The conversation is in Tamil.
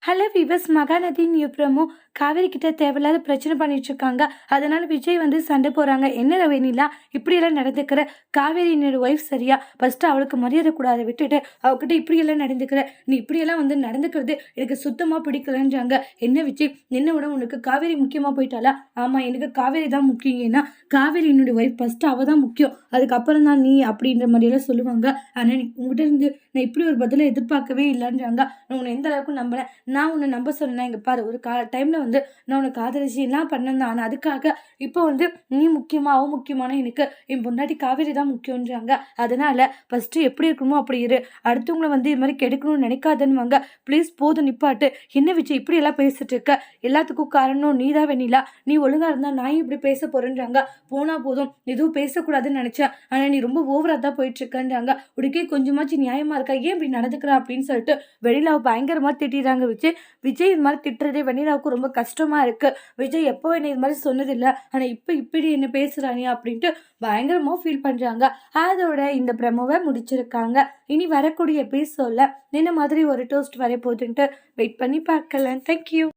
ஹலோ விவஸ், மகாநதியின் பிரமும் காவேரி கிட்ட தேவையில்லாத பிரச்சனை பண்ணிட்டு இருக்காங்க. அதனால விஜய் வந்து சண்டை போறாங்க. என்ன வெண்ணிலா இப்படியெல்லாம் நடந்துக்கிற? காவேரியினோட ஒய்ஃப் சரியா? ஃபர்ஸ்ட் அவளுக்கு மரியாதை கூடாத விட்டுட்டு அவகிட்ட இப்படியெல்லாம் நடந்துக்கிற. நீ இப்படியெல்லாம் வந்து நடந்துக்கிறது எனக்கு சுத்தமா பிடிக்கலன்றாங்க. என்ன விஜய், என்னோட உனக்கு காவேரி முக்கியமா போயிட்டாளா? ஆமா, எனக்கு காவேரி தான் முக்கியம். ஏன்னா காவேரி என்னுடைய ஒய்ஃப், ஃபர்ஸ்ட் அவ தான் முக்கியம், அதுக்கப்புறம் தான் நீ அப்படின்ற மாதிரியெல்லாம் சொல்லுவாங்க. ஆனா உங்ககிட்ட இருந்து நான் இப்படி ஒரு பதிலை எதிர்பார்க்கவே இல்லைன்றாங்க. நான் உன்னை எந்த அளவுக்கு நம்புறேன். நான் உன்னை நம்ப சொன்னேன். இங்கே பாரு, ஒரு டைமில் வந்து நான் உனக்கு காதலிச்சு எல்லாம் பண்ணேன் தான். ஆனால் அதுக்காக இப்போ வந்து நீ முக்கியமாக அவன் முக்கியமான எனக்கு என் பொண்டாட்டி காவேரி தான் முக்கியன்றாங்க. அதனால் ஃபஸ்ட்டு எப்படி இருக்கணுமோ அப்படி இரு, அடுத்தவங்களை வந்து இது மாதிரி கெடுக்கணும்னு நினைக்காதன்னுவாங்க. ப்ளீஸ் போதும் நிப்பாட்டு. என்ன விஜய் இப்படி எல்லாம் பேசிட்டு இருக்க? எல்லாத்துக்கும் காரணம் நீ தான் வெண்ணிலா. நீ ஒழுங்காக இருந்தால் நான் இப்படி பேச போகிறேன்றாங்க. போனால் போதும், எதுவும் பேசக்கூடாதுன்னு நினச்சேன். ஆனால் நீ ரொம்ப ஓவராக தான் போயிட்டு இருக்கன்றாங்க. உனக்கே கொஞ்சமாச்சு நியாயமாக இருக்கா? ஏன் இப்படி நடந்துக்கிறா அப்படின்னு சொல்லிட்டு வெண்ணிலாவை பயங்கரமாக திட்டிடுறாங்க விஜய். விஜய் இது மாதிரி திட்டுறதே வெண்ணிலாவுக்கு ரொம்ப கஷ்டமா இருக்கு. விஜய் எப்போ என்ன இது மாதிரி சொன்னதில்லை, ஆனால் இப்போ இப்படி என்ன பேசுறானே அப்படின்ட்டு பயங்கரமா ஃபீல் பண்றாங்க. அதோட இந்த ப்ரோமோவை முடிச்சிருக்காங்க. இனி வரக்கூடிய எபிசோட்ல என்ன மாதிரி ஒரு டோஸ்ட் வர போகுதுன்ட்டு வெயிட் பண்ணி பார்க்கலாம். தேங்க்யூ.